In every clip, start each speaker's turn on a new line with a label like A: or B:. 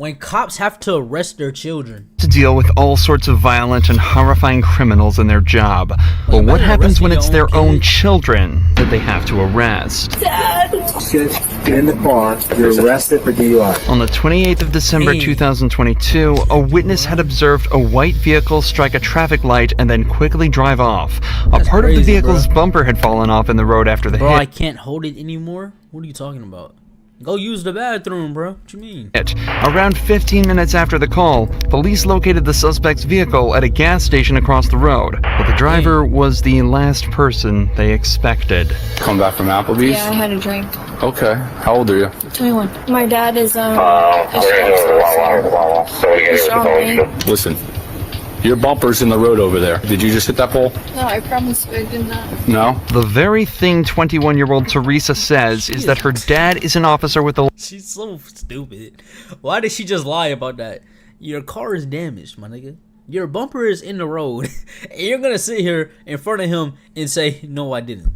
A: when cops have to arrest their children.
B: To deal with all sorts of violent and horrifying criminals in their job. But what happens when it's their own children that they have to arrest?
C: Dad! Get in the car. You're arrested for DUI.
B: On the 28th of December 2022, a witness had observed a white vehicle strike a traffic light and then quickly drive off. A part of the vehicle's bumper had fallen off in the road after the hit.
A: Bro, I can't hold it anymore? What are you talking about? Go use the bathroom, bro. What you mean?
B: Around 15 minutes after the call, police located the suspect's vehicle at a gas station across the road, but the driver was the last person they expected.
D: Come back from Applebee's?
E: Yeah, I had a drink.
D: Okay. How old are you?
E: 21. My dad is,
D: Listen, your bumper's in the road over there. Did you just hit that pole?
E: No, I promise you I did not.
D: No?
B: The very thing 21-year-old Teresa says is that her dad is an officer with the...
A: She's so stupid. Why did she just lie about that? Your car is damaged, my nigga. Your bumper is in the road. And you're gonna sit here in front of him and say, no, I didn't.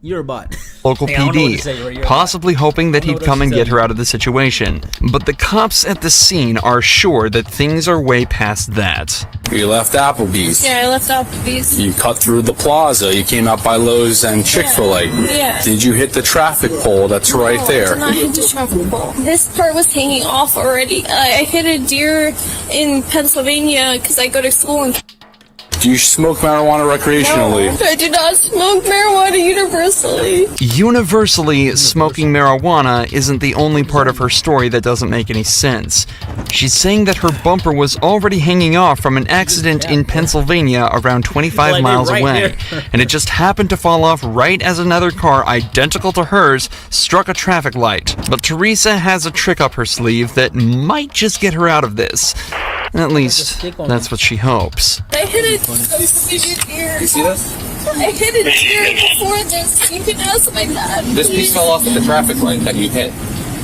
A: You're a bot.
B: Local PD, possibly hoping that he'd come and get her out of the situation. But the cops at the scene are sure that things are way past that.
D: You left Applebee's.
E: Yeah, I left Applebee's.
D: You cut through the plaza. You came out by Lowe's and Chick-fil-A.
E: Yeah.
D: Did you hit the traffic pole that's right there?
E: I did not hit the traffic pole. This part was hanging off already. I hit a deer in Pennsylvania because I go to school in...
D: Do you smoke marijuana recreationally?
E: No, I do not smoke marijuana universally.
B: Universally, smoking marijuana isn't the only part of her story that doesn't make any sense. She's saying that her bumper was already hanging off from an accident in Pennsylvania around 25 miles away, and it just happened to fall off right as another car identical to hers struck a traffic light. But Teresa has a trick up her sleeve that might just get her out of this. At least, that's what she hopes.
E: I hit a deer.
D: You see this?
E: I hit a deer before this. You can ask my dad.
D: This piece fell off at the traffic light that you hit,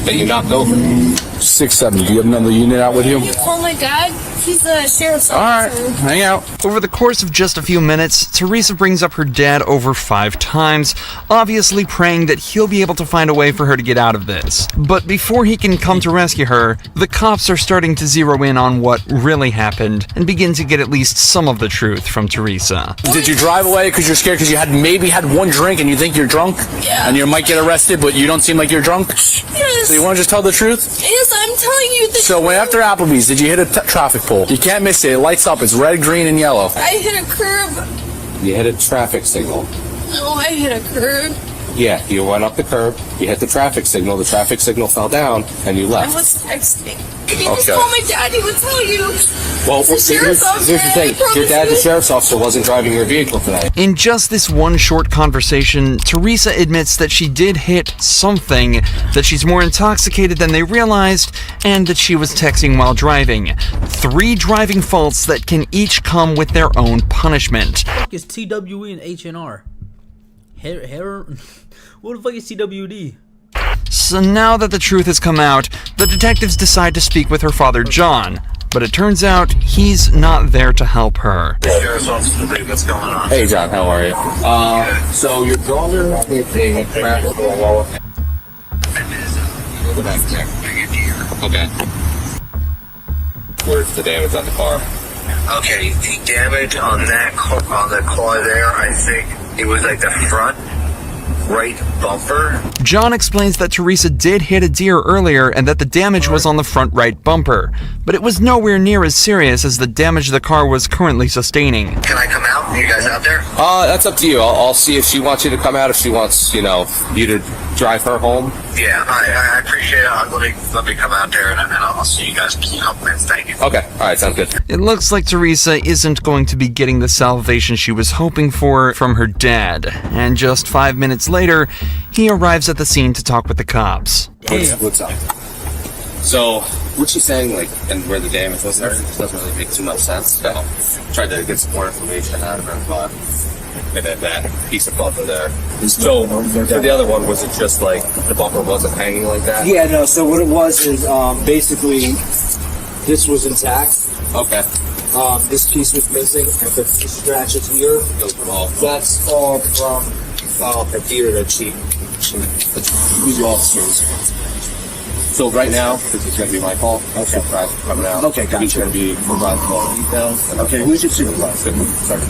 D: that you knocked over. 670. Do you have another unit out with you?
E: You call my dad? He's a sheriff's officer.
D: Alright, hang out.
B: Over the course of just a few minutes, Teresa brings up her dad over 5 times, obviously praying that he'll be able to find a way for her to get out of this. But before he can come to rescue her, the cops are starting to zero in on what really happened and begin to get at least some of the truth from Teresa.
D: Did you drive away because you're scared because you had maybe had one drink and you think you're drunk?
E: Yeah.
D: And you might get arrested, but you don't seem like you're drunk?
E: Yes.
D: So you want to just tell the truth?
E: Yes, I'm telling you the
D: So when after Applebee's, did you hit a traffic pole? You can't miss it. It lights up. It's red, green, and yellow.
E: I hit a curb.
D: You hit a traffic signal.
E: No, I hit a curb.
D: Yeah, you went up the curb, you hit the traffic signal fell down, and you left.
E: I was texting. If you
D: Okay.
E: just call my dad, he would tell you.
D: Well,
E: It's the sheriff's officer,
D: here's the thing.
E: I promise
D: Your dad, the
E: you.
D: sheriff's officer, wasn't driving your vehicle today.
B: In just this one short conversation, Teresa admits that she did hit something, that she's more intoxicated than they realized, and that she was texting while driving. 3 driving faults that can each come with their own punishment.
A: What the fuck is TWE and HNR? What the fuck is TWD?
B: So now that the truth has come out, the detectives decide to speak with her father, John. But it turns out he's not there to help her.
D: What's going on? Hey, John, how are you? So your daughter hit a traffic law. Okay. Where's the damage on the car?
F: Okay, the damage on that car, on the car there, I think it was like the front right bumper.
B: John explains that Teresa did hit a deer earlier and that the damage was on the front right bumper, but it was nowhere near as serious as the damage the car was currently sustaining.
F: Can I come out? Are you guys out there?
D: That's up to you. I'll see if she wants you to come out, if she wants, you to drive her home.
F: Yeah, I appreciate it. Let me come out there and I'll see you guys in a couple minutes. Thank you.
D: Okay, alright, sounds good.
B: It looks like Teresa isn't going to be getting the salvation she was hoping for from her dad, and just 5 minutes later, he arrives at the scene to talk with the cops.
D: What's up? So, what she's saying, and where the damage was there, doesn't really make too much sense. So, tried to get some more information out of her, but and then that piece of bumper there. So, for the other one, was it just like the bumper wasn't hanging like that?
G: Yeah, no, so what it was is basically this was intact.
D: Okay.
G: This piece was missing, and the scratches here, that's all from the deer that she
D: question. Who's your officers? So right now, this is going to be my call.
C: Okay.
D: Supervisor coming out.
C: Okay, gotcha.
D: He's going to be providing all the details.
C: Okay, who's your supervisor?
D: Sorry,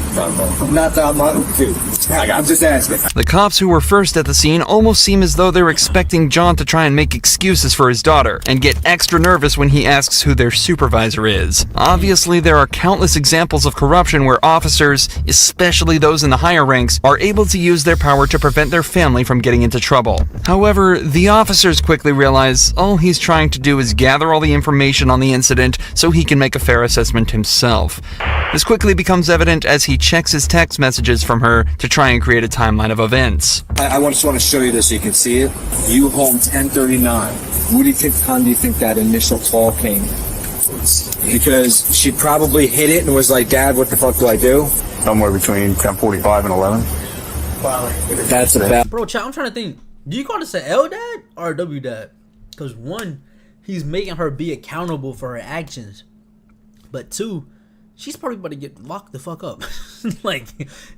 C: Not that dude. I'm just asking.
B: The cops who were first at the scene almost seem as though they're expecting John to try and make excuses for his daughter, and get extra nervous when he asks who their supervisor is. Obviously, there are countless examples of corruption where officers, especially those in the higher ranks, are able to use their power to prevent their family from getting into trouble. However, the officers quickly realize all he's trying to do is gather all the information on the incident so he can make a fair assessment himself. This quickly becomes evident as he checks his text messages from her to try and create a timeline of events.
C: I just want to show you this so you can see it. You home 10:39. What do you think time do you think that initial call came? Because she probably hit it and was like, Dad, what the fuck do I do?
H: Somewhere between 10:45 and 11.
C: That's about.
A: Bro, chat, I'm trying to think. Do you call this an L dad or a W dad? Because one, he's making her be accountable for her actions. But two, she's probably about to get locked the fuck up. Like,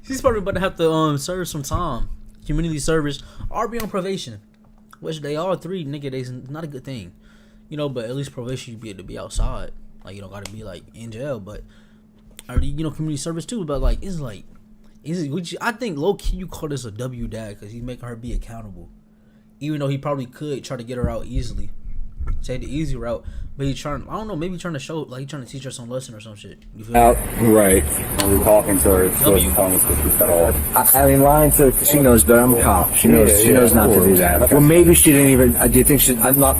A: she's probably about to have to serve some time. Community service or be on probation. Which they all three, nigga, they not a good thing. You know, but at least probation you be able to be outside. Like, you don't gotta be like in jail, but or you know, community service too, but like it's like I think low key you call this a W dad because he's making her be accountable. Even though he probably could try to get her out easily, take the easy route, but he's trying. I don't know, maybe trying to show, like, he's trying to teach her some lesson or some shit. You feel
C: Out, right.
H: When we're talking to her, she wasn't telling us what she said all.
C: I mean, lying to. She knows better. I'm a cop. She knows. She knows not to do that. Well, maybe she didn't even. Do you think she? I'm not.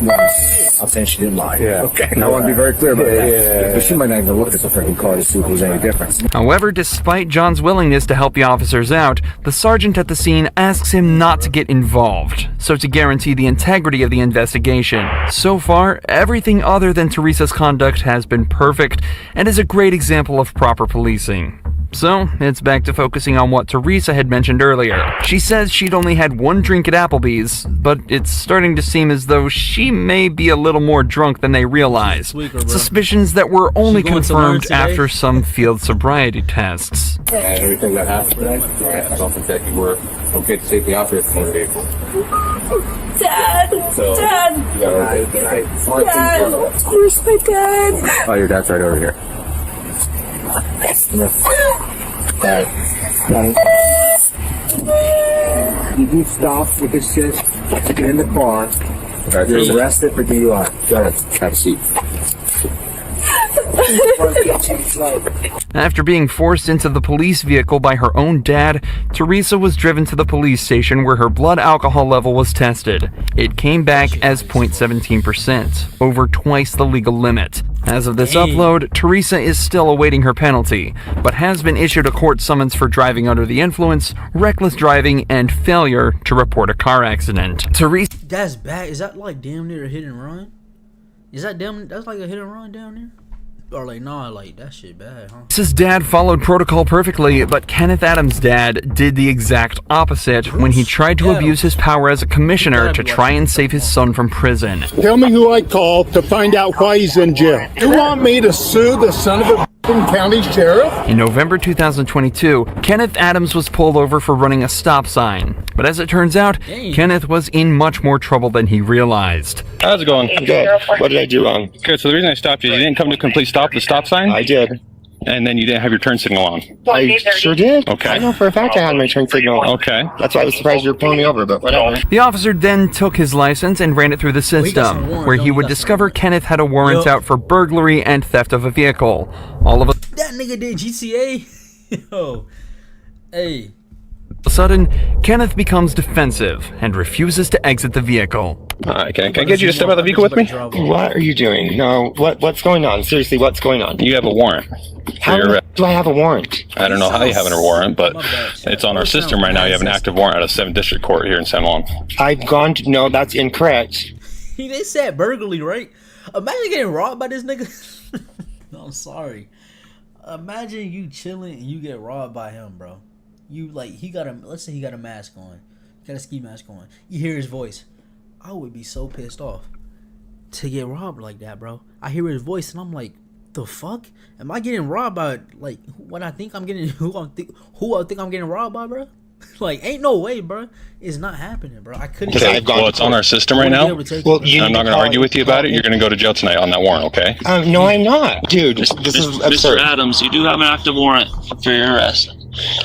C: I'm saying she didn't lie.
H: Yeah.
C: Okay. I want to be very clear about that. But she might not even look at the freaking car to see if there's any difference.
B: However, despite John's willingness to help the officers out, the sergeant at the scene asks him not to get involved, so to guarantee the integrity of the investigation. So far, everything other than Teresa's conduct has been perfect and is a great example of proper policing. So, it's back to focusing on what Teresa had mentioned earlier. She says she'd only had one drink at Applebee's, but it's starting to seem as though she may be a little more drunk than they realize. Suspicions that were only confirmed after some field sobriety tests.
H: And everything that happened today, I don't think that you were okay to take the operator from the vehicle.
E: Dad!
H: So,
E: Dad!
H: Dad!
E: Where's my dad?
H: Oh, your dad's right over here.
C: Did you stop with this shit in the car? You're arrested for DUI. Go ahead.
H: Have a seat.
B: After being forced into the police vehicle by her own dad, Teresa was driven to the police station where her blood alcohol level was tested. It came back as 0.17%, over twice the legal limit. As of this upload, Teresa is still awaiting her penalty, but has been issued a court summons for driving under the influence, reckless driving, and failure to report a car accident. Teresa...
A: That's bad. Is that like damn near a hit and run? Is that that's like a hit and run down there? Or like, nah, like, that shit bad, huh?
B: Teresa's dad followed protocol perfectly, but Kenneth Adams' dad did the exact opposite when he tried to abuse his power as a commissioner to try and save his son from prison.
I: Tell me who I called to find out why he's in jail. You want me to sue the son of a county sheriff?
B: In November 2022, Kenneth Adams was pulled over for running a stop sign. But as it turns out, Kenneth was in much more trouble than he realized.
J: How's it going?
H: Good. What did I do wrong?
J: Okay, so the reason I stopped you, you didn't come to complete stop the stop sign?
H: I did.
J: And then you didn't have your turn signal on?
H: I sure did.
J: Okay.
H: I know for a fact I had my turn signal on.
J: Okay.
H: That's why I was surprised you were pulling me over, but whatever.
B: The officer then took his license and ran it through the system, where he would discover Kenneth had a warrant out for burglary and theft of a vehicle. All of a
A: That nigga did GTA? Yo. Hey.
B: sudden, Kenneth becomes defensive and refuses to exit the vehicle.
J: Can I get you to step out of the vehicle with me?
H: What are you doing? No, what's going on? Seriously, what's going on?
J: You have a warrant.
H: How do I have a warrant?
J: I don't know how you have a warrant, but it's on our system right now. You have an active warrant out of 7th District Court here in San Juan.
H: I've gone to... No, that's incorrect.
A: They said burglary, right? Imagine getting robbed by this nigga. No, I'm sorry. Imagine you chilling and you get robbed by him, bro. You like, let's say he got a mask on, got a ski mask on. You hear his voice. I would be so pissed off to get robbed like that, bro. I hear his voice and I'm like, the fuck? Am I getting robbed by like what I think I'm getting? Who I think I'm getting robbed by, bro? Like, ain't no way, bro. It's not happening, bro. I couldn't.
J: Okay, well, it's on our system right now.
K: Well, you
J: I'm not going to argue with you about it. You're going to go to jail tonight on that warrant, okay?
K: No, I'm not, dude. This is
L: Mr.
K: absurd.
L: Adams, you do have an active warrant for your arrest.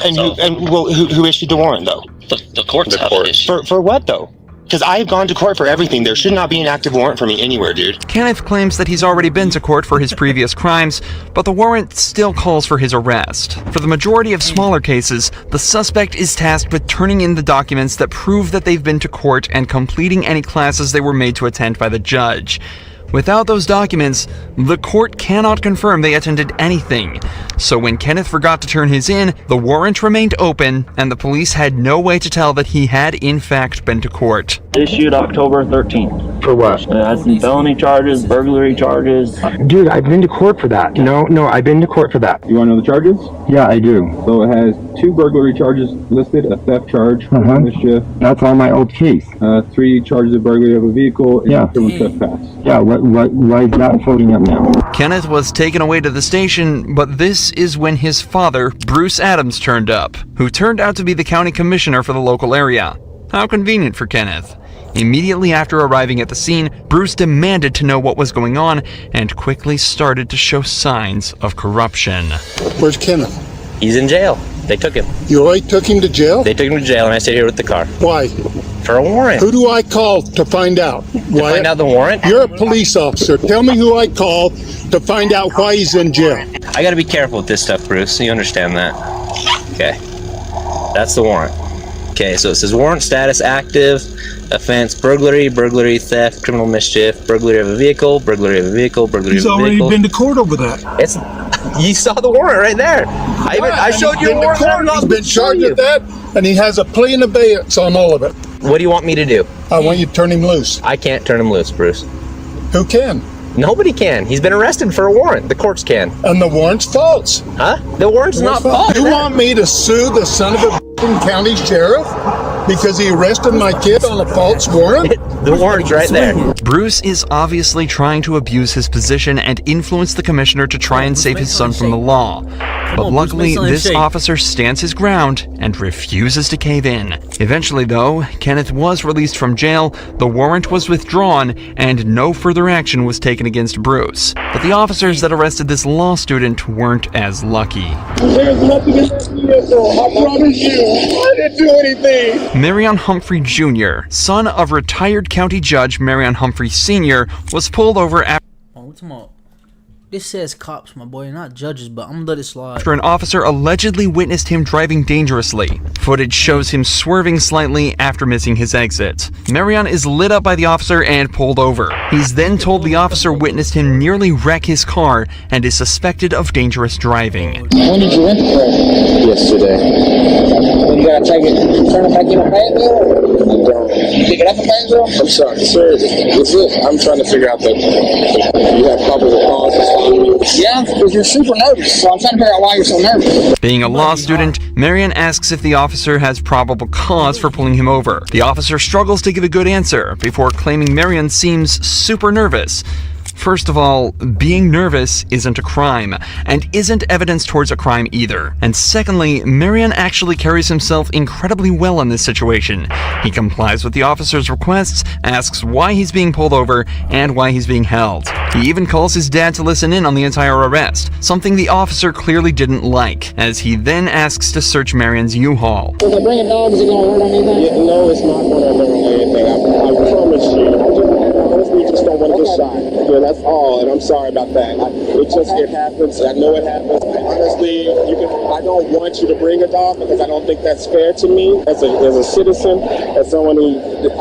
K: And who issued the warrant though?
L: The courts have it issued.
K: For what though? Because I've gone to court for everything. There should not be an active warrant for me anywhere, dude.
B: Kenneth claims that he's already been to court for his previous crimes, but the warrant still calls for his arrest. For the majority of smaller cases, the suspect is tasked with turning in the documents that prove that they've been to court and completing any classes they were made to attend by the judge. Without those documents, the court cannot confirm they attended anything. So when Kenneth forgot to turn his in, the warrant remained open, and the police had no way to tell that he had in fact been to court.
L: Issued October 13th.
K: For what?
L: It has some felony charges, burglary charges.
K: Dude, I've been to court for that. No, I've been to court for that.
H: You want to know the charges?
K: Yeah, I do.
H: So it has 2 burglary charges listed, a theft charge, mischief.
K: That's on my old case.
H: 3 charges of burglary of a vehicle, and
K: Yeah.
H: criminal trespass.
K: Yeah, why is that floating up now?
B: Kenneth was taken away to the station, but this is when his father, Bruce Adams, turned up, who turned out to be the county commissioner for the local area. How convenient for Kenneth. Immediately after arriving at the scene, Bruce demanded to know what was going on and quickly started to show signs of corruption.
I: Where's Kenneth?
M: He's in jail. They took him.
I: You already took him to jail?
M: They took him to jail, and I stayed here with the car.
I: Why?
M: For a warrant.
I: Who do I call to find out?
M: To find out the warrant?
I: You're a police officer. Tell me who I call to find out why he's in jail.
M: I gotta be careful with this stuff, Bruce. You understand that? Okay. That's the warrant. Okay, so it says warrant status active, offense burglary, theft, criminal mischief, burglary of a vehicle, burglary of a vehicle, burglary
I: He's
M: of a vehicle.
I: already been to court over that.
M: It's, you saw the warrant right there. I showed you a warrant.
I: He's been charged with that, and he has a plea in abeyance on all of it.
M: What do you want me to do?
I: I want you to turn him loose.
M: I can't turn him loose, Bruce.
I: Who can?
M: Nobody can. He's been arrested for a warrant. The courts can.
I: And the warrant's false.
M: Huh? The warrant's not false.
I: You want me to sue the son of a county sheriff because he arrested my kid on a false warrant?
M: The warrant's right there.
B: Bruce is obviously trying to abuse his position and influence the commissioner to try and save his son from the law. But luckily, this officer stands his ground and refuses to cave in. Eventually, though, Kenneth was released from jail, the warrant was withdrawn, and no further action was taken against Bruce. But the officers that arrested this law student weren't as lucky.
I: There's nothing in this vehicle. I promise you. I didn't do anything.
B: Marion Humphrey Jr., son of retired county judge Marion Humphrey Sr., was pulled over after
A: This says cops, my boy, not judges, but I'm gonna let it slide.
B: after an officer allegedly witnessed him driving dangerously. Footage shows him swerving slightly after missing his exit. Marion is lit up by the officer and pulled over. He's then told the officer witnessed him nearly wreck his car and is suspected of dangerous driving.
N: When did you rent the car? Yesterday. You gotta take it, turn it back in a Fayetteville? Pick it up in Fayetteville?
O: I'm sorry, sir. What's it? I'm trying to figure out that you have probable cause.
N: Yeah, because you're super nervous, so I'm trying to figure out why you're so nervous.
B: Being a law student, Marion asks if the officer has probable cause for pulling him over. The officer struggles to give a good answer before claiming Marion seems super nervous. First of all, being nervous isn't a crime, and isn't evidence towards a crime either. And secondly, Marion actually carries himself incredibly well in this situation. He complies with the officer's requests, asks why he's being pulled over, and why he's being held. He even calls his dad to listen in on the entire arrest, something the officer clearly didn't like, as he then asks to search Marion's U-Haul.
N: If I bring a dog, is it going to hurt anything?
O: Yeah, no, it's not going to hurt anything. I promise you. We just don't want to get shot. Yeah, that's all, and I'm sorry about that. It happens. I know it happens. Honestly, I don't want you to bring a dog because I don't think that's fair to me as a citizen, as someone who,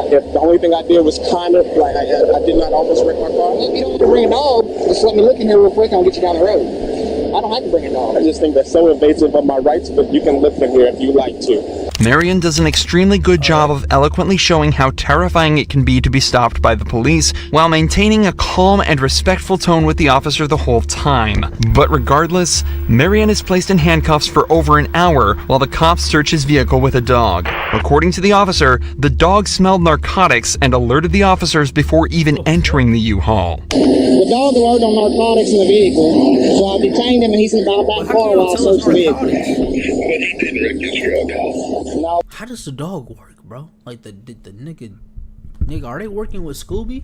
O: if the only thing I did was kind of, like, I did not almost wreck my car.
N: If you don't want to bring a dog, just let me look in here real quick and I'll get you down the road. I don't have to bring a dog.
O: I just think that's so invasive of my rights, but you can look in here if you like to.
B: Marion does an extremely good job of eloquently showing how terrifying it can be to be stopped by the police while maintaining a calm and respectful tone with the officer the whole time. But regardless, Marion is placed in handcuffs for over an hour while the cops search his vehicle with a dog. According to the officer, the dog smelled narcotics and alerted the officers before even entering the U-Haul.
N: The dog alerted on narcotics in the vehicle, so I detained him and he's in the back car while I searched the vehicle.
O: Now,
A: how does the dog work, bro? Like the nigga, are they working with Scooby?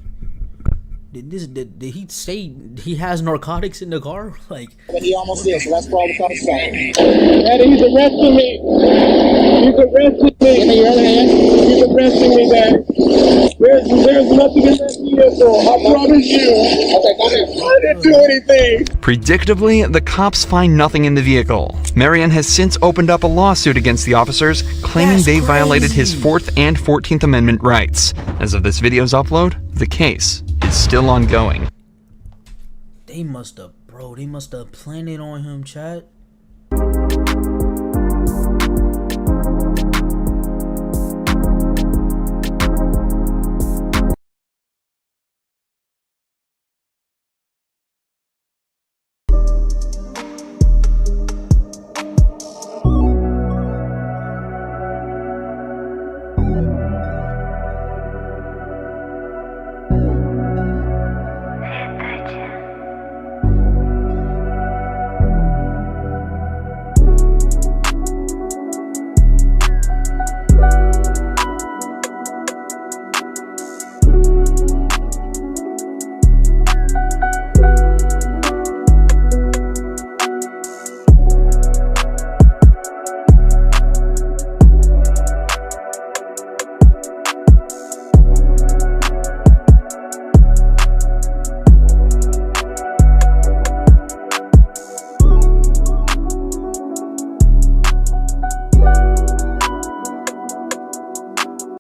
A: Did he say he has narcotics in the car? Like,
O: but he almost did, so that's probably what I'm saying. Daddy, he's arresting me. He's arresting me. Give me your other hand. He's arresting me, Daddy. There's nothing in that vehicle. I promise you. Okay, go ahead. I didn't do anything.
B: Predictably, the cops find nothing in the vehicle. Marion has since opened up a lawsuit against the officers, claiming they violated his 4th and 14th Amendment rights. As of this video's upload, the case is still ongoing.
A: They must have planned it on him, chat.